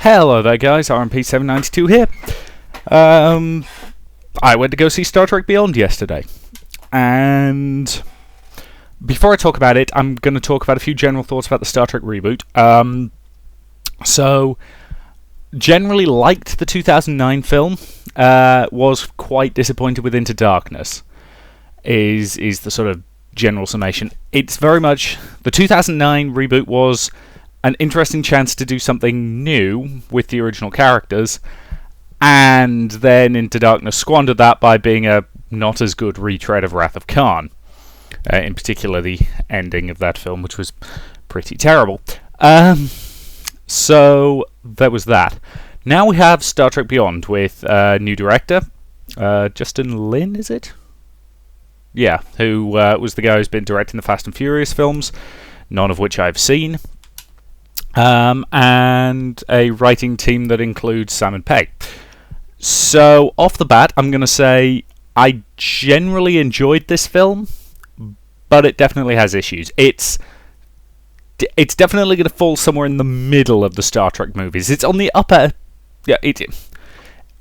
Hello there guys, RMP792 here. I went to go see Star Trek Beyond yesterday, and before I talk about it, I'm going to talk about a few general thoughts about the Star Trek reboot. So, generally liked the 2009 film, was quite disappointed with Into Darkness, is the sort of general summation. It's very much, the 2009 reboot was an interesting chance to do something new with the original characters, and then Into Darkness squandered that by being a not as good retread of Wrath of Khan. In particular, the ending of that film, which was pretty terrible. So there was that. Now we have Star Trek Beyond with a new director, Justin Lin, is it? Yeah, who was the guy who's been directing the Fast and Furious films, none of which I've seen. And a writing team that includes Simon Pegg. So, off the bat, I'm going to say I generally enjoyed this film, but it definitely has issues. It's definitely going to fall somewhere in the middle of the Star Trek movies. It's on the upper... Yeah,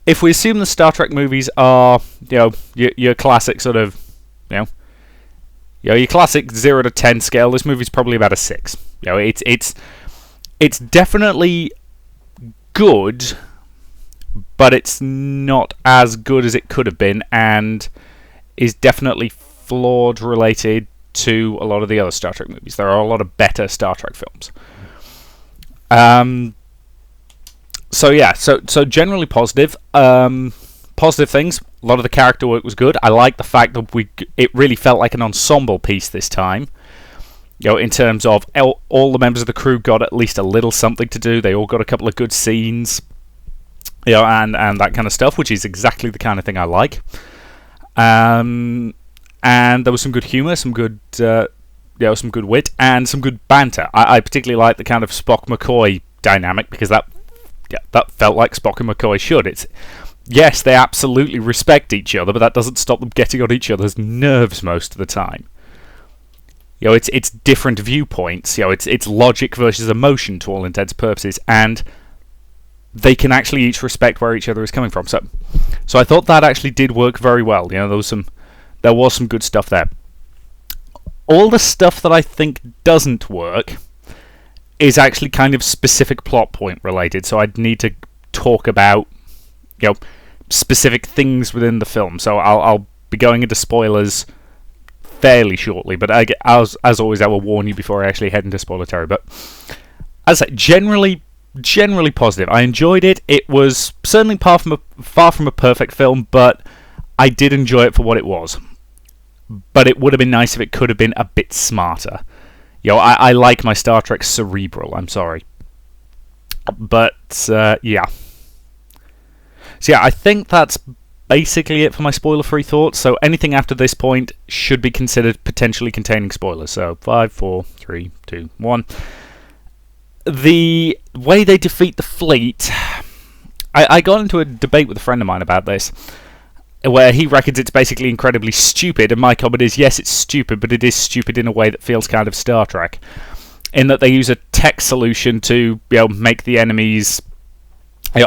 if we assume the Star Trek movies are, your classic sort of, your classic 0 to 10 scale, this movie's probably about a 6. It's definitely good, but it's not as good as it could have been, and is definitely flawed related to a lot of the other Star Trek movies. There are a lot of better Star Trek films. So generally positive. Positive things. A lot of the character work was good. I like the fact that it really felt like an ensemble piece this time. In terms of all the members of the crew got at least a little something to do. They all got a couple of good scenes, and that kind of stuff, which is exactly the kind of thing I like. And there was some good humour, some good wit, and some good banter. I particularly like the kind of Spock-McCoy dynamic, because that felt like Spock and McCoy should. Yes, they absolutely respect each other, but that doesn't stop them getting on each other's nerves most of the time. It's different viewpoints. It's logic versus emotion to all intents and purposes, and they can actually each respect where each other is coming from. So I thought that actually did work very well. There was some good stuff there. All the stuff that I think doesn't work is actually kind of specific plot point related. So I'd need to talk about specific things within the film. So I'll be going into spoilers fairly shortly, but as always, I will warn you before I actually head into spoiler territory. But as I say, generally positive. I enjoyed it. It was certainly far from a perfect film, but I did enjoy it for what it was. But it would have been nice if it could have been a bit smarter. I like my Star Trek cerebral. I'm sorry, but yeah. So yeah, I think that's basically it for my spoiler-free thoughts. So anything after this point should be considered potentially containing spoilers. So 5, 4, 3, 2, 1. The way they defeat the fleet... I got into a debate with a friend of mine about this, where he reckons it's basically incredibly stupid, and my comment is, yes, it's stupid, but it is stupid in a way that feels kind of Star Trek, in that they use a tech solution to make the enemies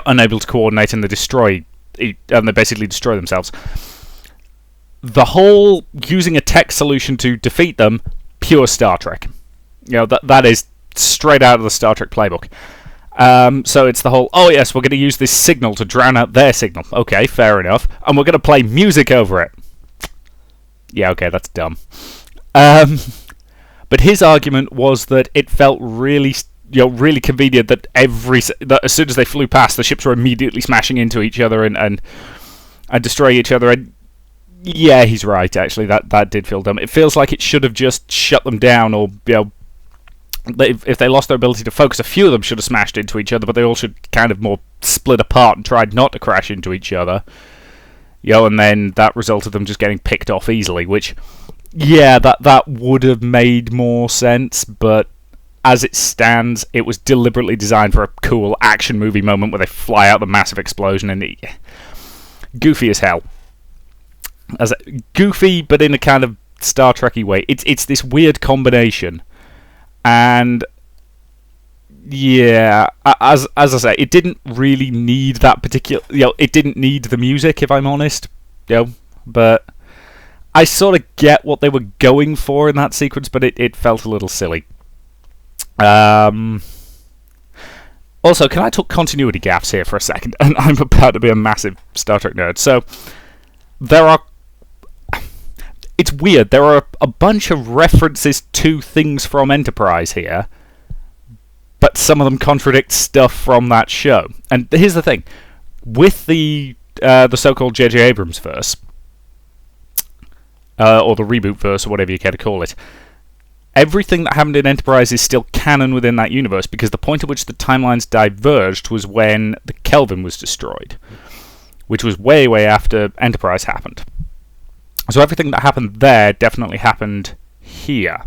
unable to coordinate, and they basically destroy themselves. The whole using a tech solution to defeat them, pure Star Trek. That is straight out of the Star Trek playbook. So it's the whole, oh yes, we're going to use this signal to drown out their signal. Okay, fair enough. And we're going to play music over it. Yeah, okay, that's dumb. But his argument was that it felt really convenient that that as soon as they flew past, the ships were immediately smashing into each other and destroying each other. And yeah, he's right. Actually, that did feel dumb. It feels like it should have just shut them down, or if they lost their ability to focus, a few of them should have smashed into each other, but they all should kind of more split apart and tried not to crash into each other. And then that resulted in them just getting picked off easily, which, yeah, that would have made more sense, but as it stands, it was deliberately designed for a cool action movie moment where they fly out the massive explosion, and goofy as hell. Goofy, but in a kind of Star Trek-y way. It's this weird combination, and Yeah, as I say, it didn't really need that particular. It didn't need the music, if I'm honest. But I sort of get what they were going for in that sequence, but it felt a little silly. Also, can I talk continuity gaps here for a second? And I'm about to be a massive Star Trek nerd. So, it's weird. There are a bunch of references to things from Enterprise here, but some of them contradict stuff from that show. And here's the thing. With the so-called J.J. Abrams verse, or the reboot verse, or whatever you care to call it, everything that happened in Enterprise is still canon within that universe, because the point at which the timelines diverged was when the Kelvin was destroyed, which was way, way after Enterprise happened. So everything that happened there definitely happened here.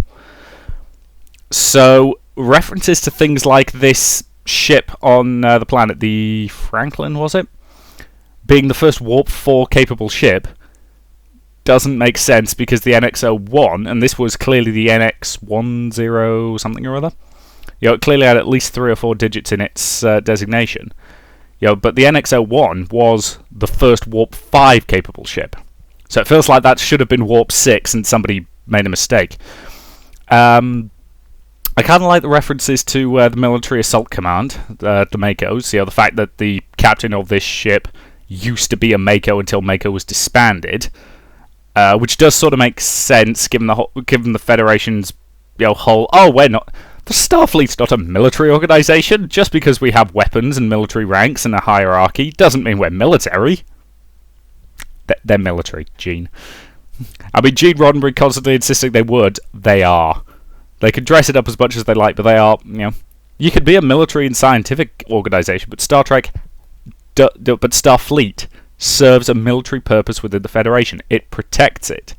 So references to things like this ship on the planet, the Franklin, was it? Being the first Warp 4 capable ship doesn't make sense, because the NX-01, and this was clearly the NX-10 something or other, it clearly had at least 3 or 4 digits in its designation. But the NX-01 was the first Warp 5 capable ship. So it feels like that should have been Warp 6 and somebody made a mistake. I kind of like the references to the Military Assault Command, the MACOs. The fact that the captain of this ship used to be a MACO until MACO was disbanded. Which does sort of make sense given the Federation's whole. Oh, we're not. The Starfleet's not a military organization. Just because we have weapons and military ranks and a hierarchy doesn't mean we're military. They're military, Gene. I mean, Gene Roddenberry constantly insisting they would. They are. They can dress it up as much as they like, but they are. You could be a military and scientific organization, but Starfleet serves a military purpose within the Federation. It protects it.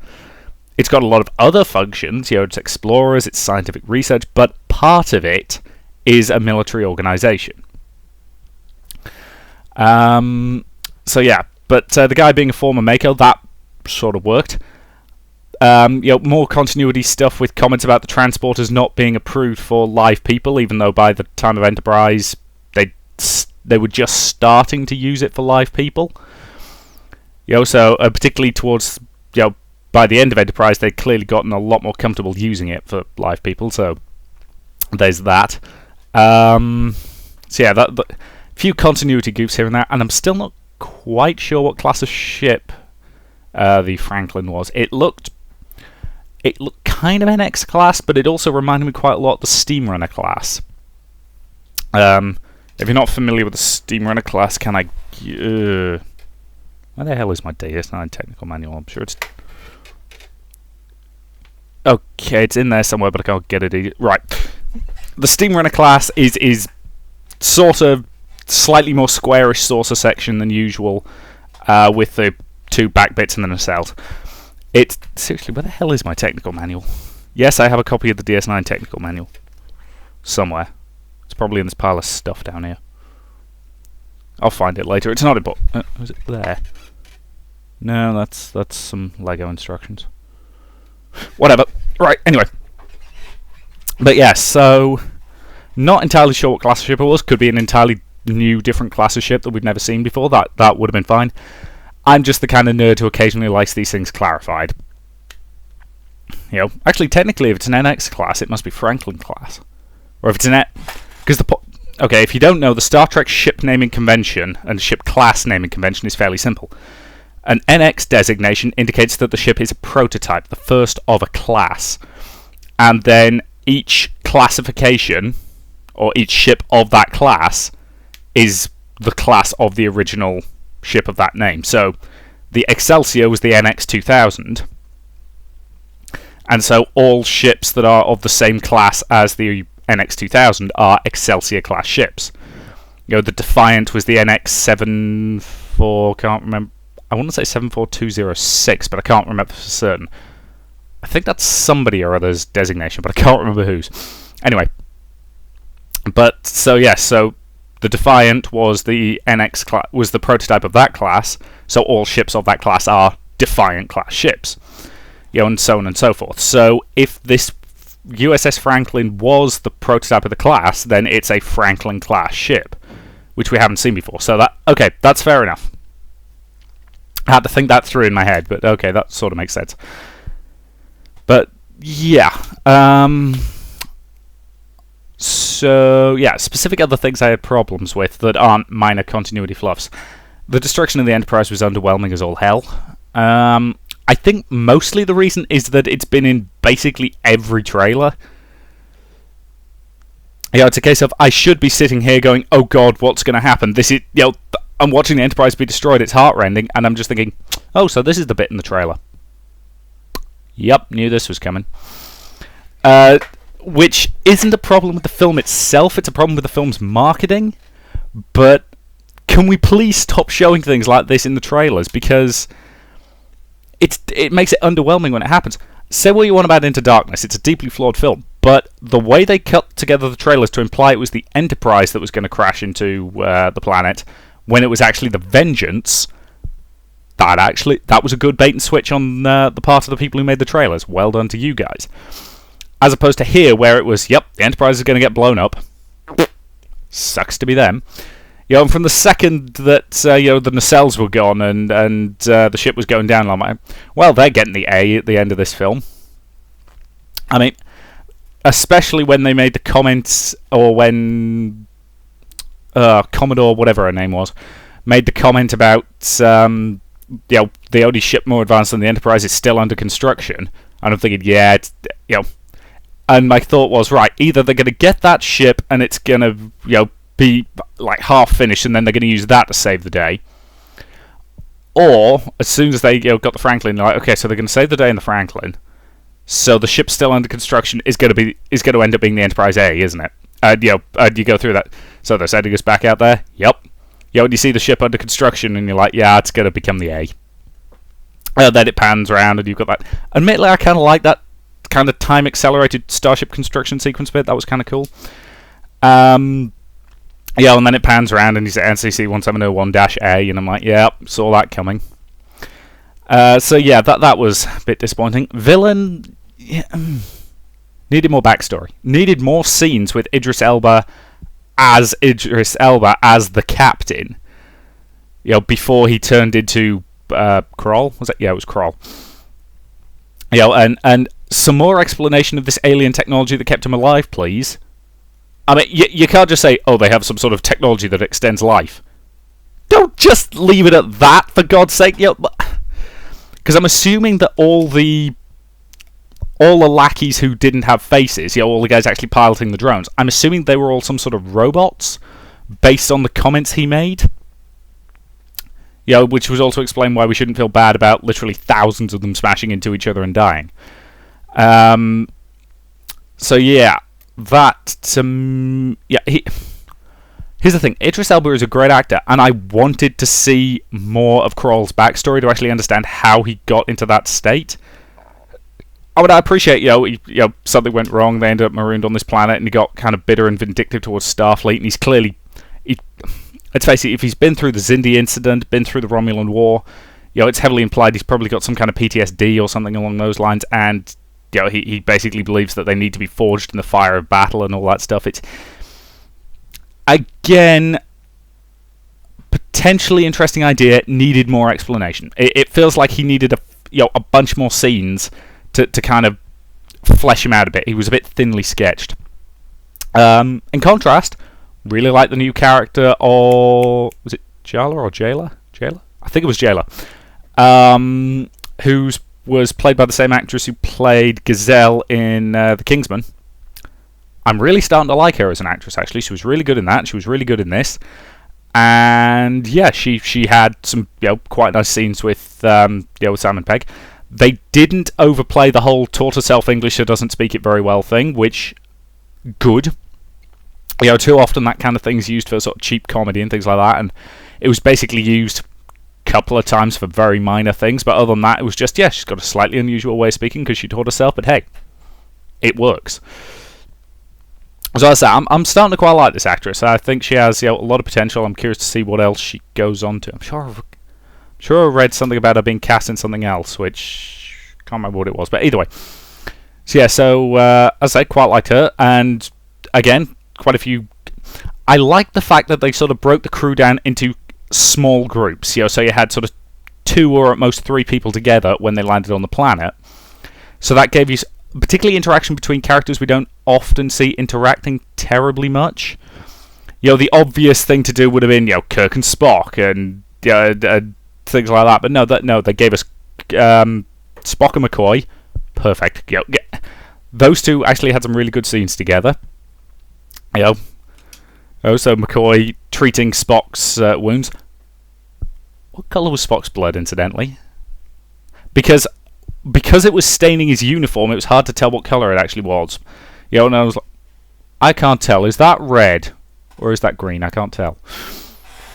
It's got a lot of other functions, it's explorers, it's scientific research, but part of it is a military organization. So yeah, but the guy being a former MACO, that sort of worked. More continuity stuff with comments about the transporters not being approved for live people, even though by the time of Enterprise they were just starting to use it for live people. So particularly towards, by the end of Enterprise, they'd clearly gotten a lot more comfortable using it for live people, so there's that. So yeah, a few continuity goofs here and there, and I'm still not quite sure what class of ship the Franklin was. It looked kind of NX class, but it also reminded me quite a lot of the Steamrunner class. If you're not familiar with the Steamrunner class, can I... where the hell is my DS9 technical manual? I'm sure it's... Okay, it's in there somewhere, but I can't get it. Right. The Steamrunner class is sort of slightly more squarish saucer section than usual, with the 2 back bits and the nacelles. Seriously, where the hell is my technical manual? Yes, I have a copy of the DS9 technical manual. Somewhere. It's probably in this pile of stuff down here. I'll find it later. It's not important. Is it there? No, that's some Lego instructions. Whatever. Right, anyway. But yeah, so... Not entirely sure what class of ship it was. Could be an entirely new, different class of ship that we've never seen before. That would have been fine. I'm just the kind of nerd who occasionally likes these things clarified. Actually, technically, if it's an NX class, it must be Franklin class. Or if it's an... Because okay, if you don't know, the Star Trek ship naming convention and ship class naming convention is fairly simple. An NX designation indicates that the ship is a prototype, the first of a class. And then each classification, or each ship of that class, is the class of the original ship of that name. So, the Excelsior was the NX-2000. And so all ships that are of the same class as the NX-2000 are Excelsior-class ships. The Defiant was the NX-74... can't remember... I want to say 74206, but I can't remember for certain. I think that's somebody or other's designation, but I can't remember whose. Anyway. But, so yes, so the Defiant was the NX class, was the prototype of that class, so all ships of that class are Defiant-class ships. And so on and so forth. So, if this USS Franklin was the prototype of the class, then it's a Franklin class ship, which we haven't seen before. So that's fair enough. I had to think that through in my head, but okay, that sort of makes sense. But yeah, so yeah, specific other things I had problems with that aren't minor continuity fluffs. The destruction of the Enterprise was underwhelming as all hell. I think mostly the reason is that it's been in basically every trailer. Yeah, it's a case of I should be sitting here going, "Oh God, what's going to happen?" This is, I'm watching the Enterprise be destroyed. It's heartrending, and I'm just thinking, "Oh, so this is the bit in the trailer." Yep, knew this was coming. Which isn't a problem with the film itself, it's a problem with the film's marketing. But can we please stop showing things like this in the trailers? Because it makes it underwhelming when it happens. Say what you want about Into Darkness, it's a deeply flawed film. But the way they cut together the trailers to imply it was the Enterprise that was going to crash into the planet, when it was actually the Vengeance, that was a good bait and switch on the part of the people who made the trailers. Well done to you guys. As opposed to here, where it was, yep, the Enterprise is going to get blown up. Sucks to be them. And from the second that the nacelles were gone and the ship was going down, I'm like, well, they're getting the A at the end of this film. I mean, especially when they made the comments, or when Commodore, whatever her name was, made the comment about the only ship more advanced than the Enterprise is still under construction. And I'm thinking, yeah, it's, and my thought was, right, either they're going to get that ship and it's going to be like half finished, and then they're going to use that to save the day, or as soon as they got the Franklin, they're like, okay, so they're going to save the day in the Franklin, so the ship still under construction is going to end up being the Enterprise A, isn't it? You go through that. So they're sending us back out there. Yep. You see the ship under construction, and you're like, yeah, it's going to become the A. Then it pans around, and you've got that. Admittedly, I kind of like that kind of time accelerated starship construction sequence bit. That was kind of cool. And then it pans around, and you say NCC 1701-A, and I'm like, yeah, saw that coming. So yeah, that was a bit disappointing. Villain, needed more backstory. Needed more scenes with Idris Elba as the captain. Before he turned into Kroll. Was it? Yeah, it was Kroll. And some more explanation of this alien technology that kept him alive, please. I mean, you can't just say, oh, they have some sort of technology that extends life. Don't just leave it at that, for God's sake. Because I'm assuming that all the lackeys who didn't have faces, all the guys actually piloting the drones, I'm assuming they were all some sort of robots, based on the comments he made. Which was also explain why we shouldn't feel bad about literally thousands of them smashing into each other and dying. So yeah, that here's the thing. Idris Elba is a great actor, and I wanted to see more of Kroll's backstory to actually understand how he got into that state. I appreciate, something went wrong, they ended up marooned on this planet, and he got kind of bitter and vindictive towards Starfleet, and he's clearly... let's face it, if he's been through the Xindi incident, been through the Romulan War, it's heavily implied he's probably got some kind of PTSD or something along those lines, and he basically believes that they need to be forged in the fire of battle and all that stuff. It's, again, potentially interesting idea, needed more explanation. It feels like he needed a bunch more scenes to kind of flesh him out a bit. He was a bit thinly sketched. In contrast, really like the new character, or was it Jayla or Jayla? Jayla? I think it was Jayla. Who was played by the same actress who played Gazelle in The Kingsman. I'm really starting to like her as an actress, actually. She was really good in that. She was really good in this. And yeah, she had some quite nice scenes with Simon Pegg. They didn't overplay the whole taught herself English so doesn't speak it very well thing, which, good. Too often that kind of thing's used for sort of cheap comedy and things like that, and it was basically used a couple of times for very minor things, but other than that, it was just, she's got a slightly unusual way of speaking because she taught herself, but hey, it works. So as I say, I'm starting to quite like this actress. I think she has a lot of potential. I'm curious to see what else she goes on to. I'm sure I read something about her being cast in something else, which I can't remember what it was, but either way. So yeah, as I said, quite liked her, and again, quite a few. I like the fact that they sort of broke the crew down into small groups. So you had sort of 2 or at most 3 people together when they landed on the planet. So that gave you particularly interaction between characters we don't often see interacting terribly much. The obvious thing to do would have been Kirk and Spock and things like that. But no, they gave us Spock and McCoy. Perfect. Those two actually had some really good scenes together. So McCoy treating Spock's wounds. What colour was Spock's blood, incidentally? Because it was staining his uniform, it was hard to tell what colour it actually was. And I was like, I can't tell. Is that red or is that green? I can't tell.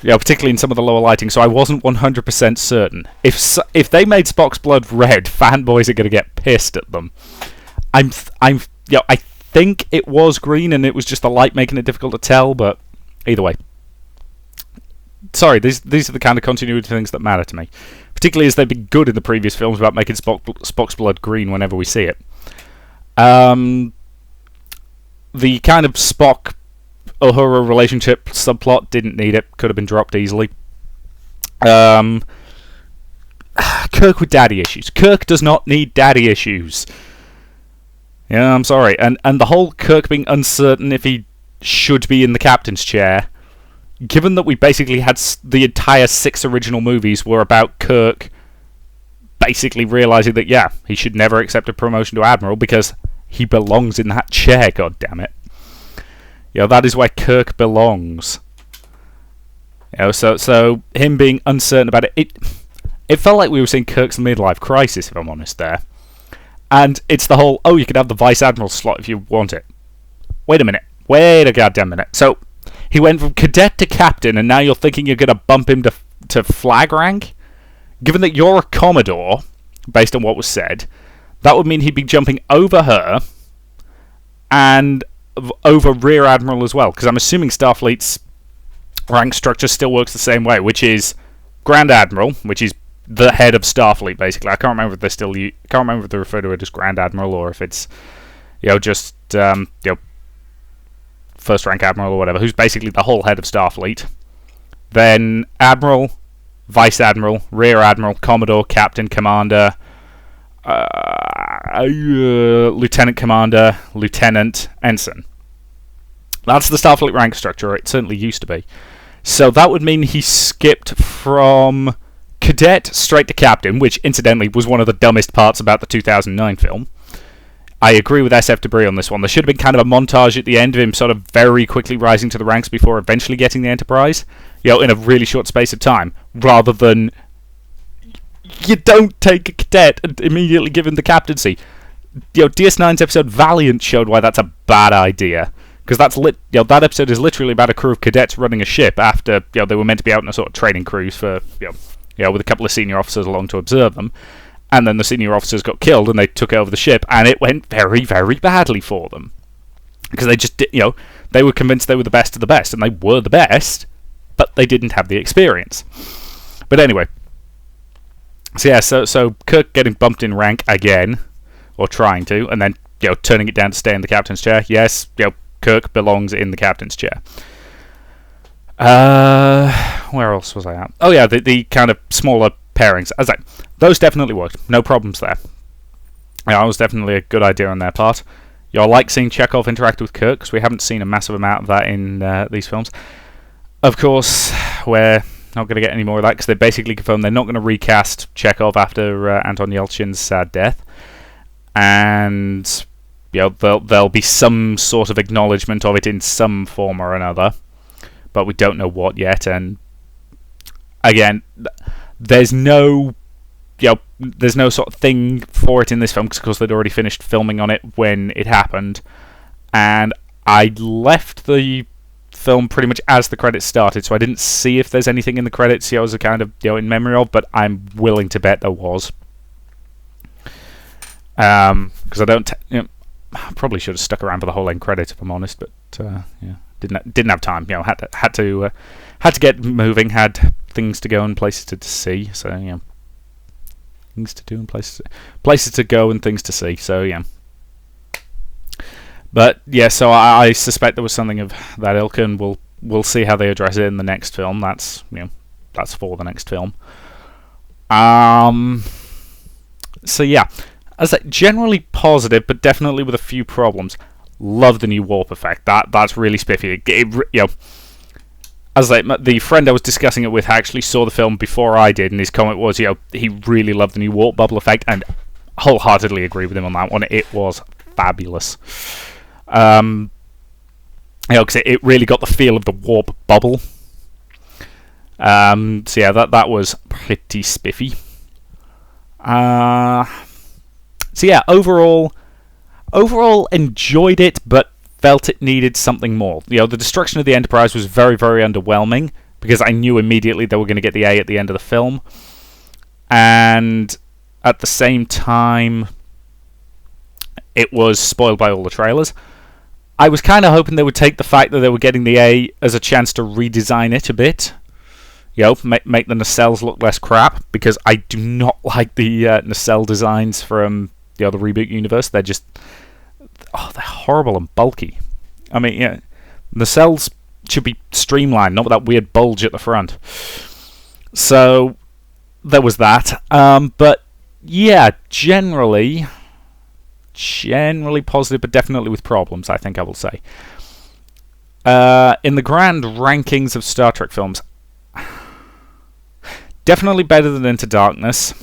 Particularly in some of the lower lighting, so I wasn't 100% certain. If they made Spock's blood red, fanboys are going to get pissed at them. I think it was green, and it was just the light making it difficult to tell. But either way, sorry, these are the kind of continuity things that matter to me, particularly as they've been good in the previous films about making Spock's blood green whenever we see it. The kind of Spock Uhura relationship subplot didn't need it. Could have been dropped easily. Kirk with daddy issues. Kirk does not need daddy issues. I'm sorry. And the whole Kirk being uncertain if he should be in the captain's chair, given that we basically had the entire 6 original movies were about Kirk basically realising that, he should never accept a promotion to Admiral because he belongs in that chair, goddammit. That is where Kirk belongs. So him being uncertain about it felt like we were seeing Kirk's midlife crisis, if I'm honest there. And it's the whole, you can have the Vice Admiral slot if you want it. Wait a goddamn minute. So he went from cadet to captain, and now you're thinking you're going to bump him to flag rank? Given that you're a Commodore, based on what was said, that would mean he'd be jumping over her and over Rear Admiral as well, because I'm assuming Starfleet's rank structure still works the same way, which is Grand Admiral, which is the head of Starfleet, basically. I can't remember if they refer to it as Grand Admiral or if it's just First Rank Admiral or whatever, who's basically the whole head of Starfleet. Then Admiral, Vice Admiral, Rear Admiral, Commodore, Captain, Commander, Lieutenant Commander, Lieutenant, Ensign. That's the Starfleet rank structure. It certainly used to be. So that would mean he skipped from cadet straight to captain, which incidentally was one of the dumbest parts about the 2009 film. I agree with SF Debris on this one. There should have been kind of a montage at the end of him sort of very quickly rising to the ranks before eventually getting the Enterprise, in a really short space of time, rather than you don't take a cadet and immediately give him the captaincy. DS9's episode Valiant showed why that's a bad idea. Because that episode is literally about a crew of cadets running a ship after they were meant to be out on a sort of training cruise for with a couple of senior officers along to observe them, and then the senior officers got killed and they took over the ship, and it went very, very badly for them because they just they were convinced they were the best of the best, and they were the best, but they didn't have the experience. But anyway, so Kirk getting bumped in rank again, or trying to, and then turning it down to stay in the captain's chair. Yes, Kirk belongs in the captain's chair. Where else was I at? Oh yeah, the kind of smaller pairings. As those definitely worked. No problems there. That was definitely a good idea on their part. I like seeing Chekhov interact with Kirk, because we haven't seen a massive amount of that in these films. Of course, we're not going to get any more of that, because they basically confirmed they're not going to recast Chekhov after Anton Yelchin's sad death. And there'll be some sort of acknowledgement of it in some form or another, but we don't know what yet. And again, there's no sort of thing for it in this film because they'd already finished filming on it when it happened, and I left the film pretty much as the credits started, so I didn't see if there's anything in the credits I was a kind of in memory of, but I'm willing to bet there was. Because I don't. I probably should have stuck around for the whole end credit if I'm honest, but didn't have time. Had to get moving, had things to go and places to see. So things to do and places to go and things to see. So But yeah, so I suspect there was something of that ilk, and we'll see how they address it in the next film. That's that's for the next film. So yeah, as I say, generally positive, but definitely with a few problems. Love the new warp effect. That's really spiffy. As the friend I was discussing it with actually saw the film before I did, and his comment was, he really loved the new warp bubble effect, and wholeheartedly agree with him on that one. It was fabulous. Because it really got the feel of the warp bubble. So yeah, that was pretty spiffy. So yeah, overall enjoyed it, but felt it needed something more. The destruction of the Enterprise was very, very underwhelming, because I knew immediately they were going to get the A at the end of the film. And at the same time, it was spoiled by all the trailers. I was kind of hoping they would take the fact that they were getting the A as a chance to redesign it a bit. Make the nacelles look less crap, because I do not like the nacelle designs from the reboot universe. They're just... they're horrible and bulky. I mean, nacelles should be streamlined, not with that weird bulge at the front. So, there was that. But, yeah, generally positive, but definitely with problems, I think I will say. In the grand rankings of Star Trek films, definitely better than Into Darkness.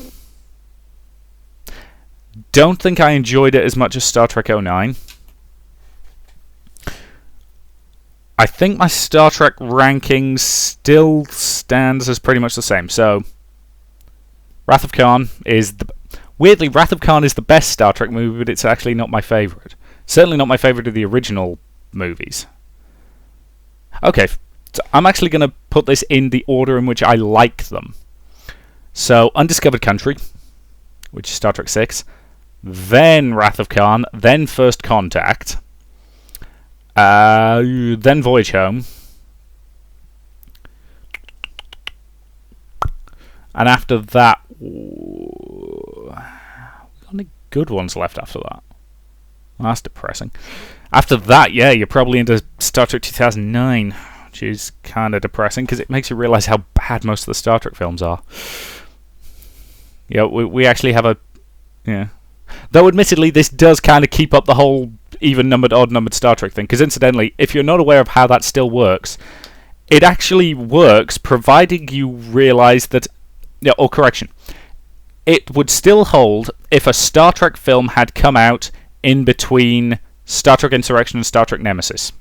Don't think I enjoyed it as much as Star Trek 09. I think my Star Trek rankings still stands as pretty much the same. So, Wrath of Khan is weirdly, Wrath of Khan is the best Star Trek movie, but it's actually not my favourite. Certainly not my favourite of the original movies. Okay, so I'm actually going to put this in the order in which I like them. So, Undiscovered Country, which is Star Trek 6, then Wrath of Khan, then First Contact, then Voyage Home, and after that, we've got any good ones left after that? Well, that's depressing. After that, yeah, you're probably into Star Trek 2009, which is kind of depressing, because it makes you realise how bad most of the Star Trek films are. We actually have a... Yeah. Though, admittedly, this does kind of keep up the whole even-numbered, odd-numbered Star Trek thing, because incidentally, if you're not aware of how that still works, it actually works providing you realise that... or correction. It would still hold if a Star Trek film had come out in between Star Trek Insurrection and Star Trek Nemesis.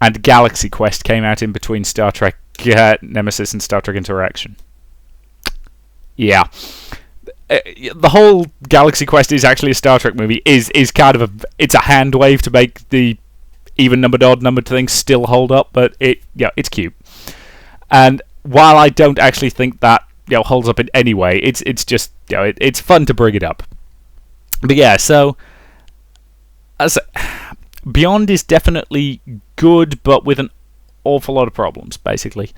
And Galaxy Quest came out in between Star Trek Nemesis and Star Trek Insurrection. Yeah. The whole Galaxy Quest is actually a Star Trek movie. Is kind of it's a hand wave to make the even-numbered, odd-numbered things still hold up, but it's cute. And while I don't actually think that holds up in any way, it's just it's fun to bring it up. But yeah, so Beyond is definitely good, but with an awful lot of problems, basically.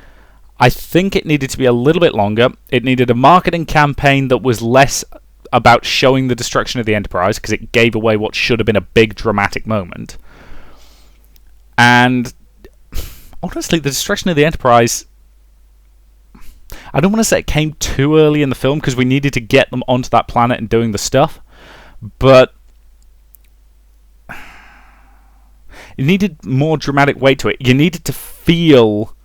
I think it needed to be a little bit longer. It needed a marketing campaign that was less about showing the destruction of the Enterprise, because it gave away what should have been a big dramatic moment. And honestly, the destruction of the Enterprise, I don't want to say it came too early in the film, because we needed to get them onto that planet and doing the stuff, but it needed more dramatic weight to it. You needed to feel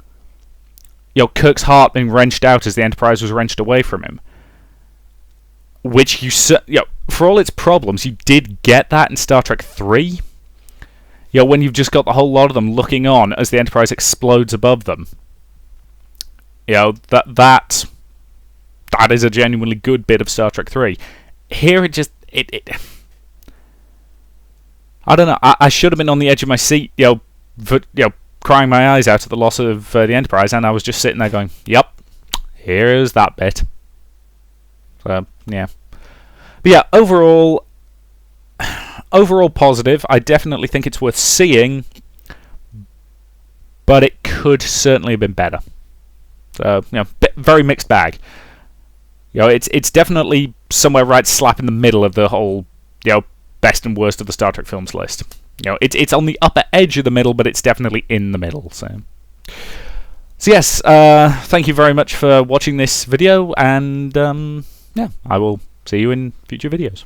Kirk's heart being wrenched out as the Enterprise was wrenched away from him. Which for all its problems, you did get that in Star Trek 3. When you've just got the whole lot of them looking on as the Enterprise explodes above them. That is a genuinely good bit of Star Trek 3. Here it just I don't know. I should have been on the edge of my seat, crying my eyes out at the loss of the Enterprise, and I was just sitting there going, "Yep, here's that bit." So yeah, but yeah, overall positive. I definitely think it's worth seeing, but it could certainly have been better. So very mixed bag. It's definitely somewhere right slap in the middle of the whole best and worst of the Star Trek films list. It's on the upper edge of the middle, but it's definitely in the middle. So yes, thank you very much for watching this video, and yeah, I will see you in future videos.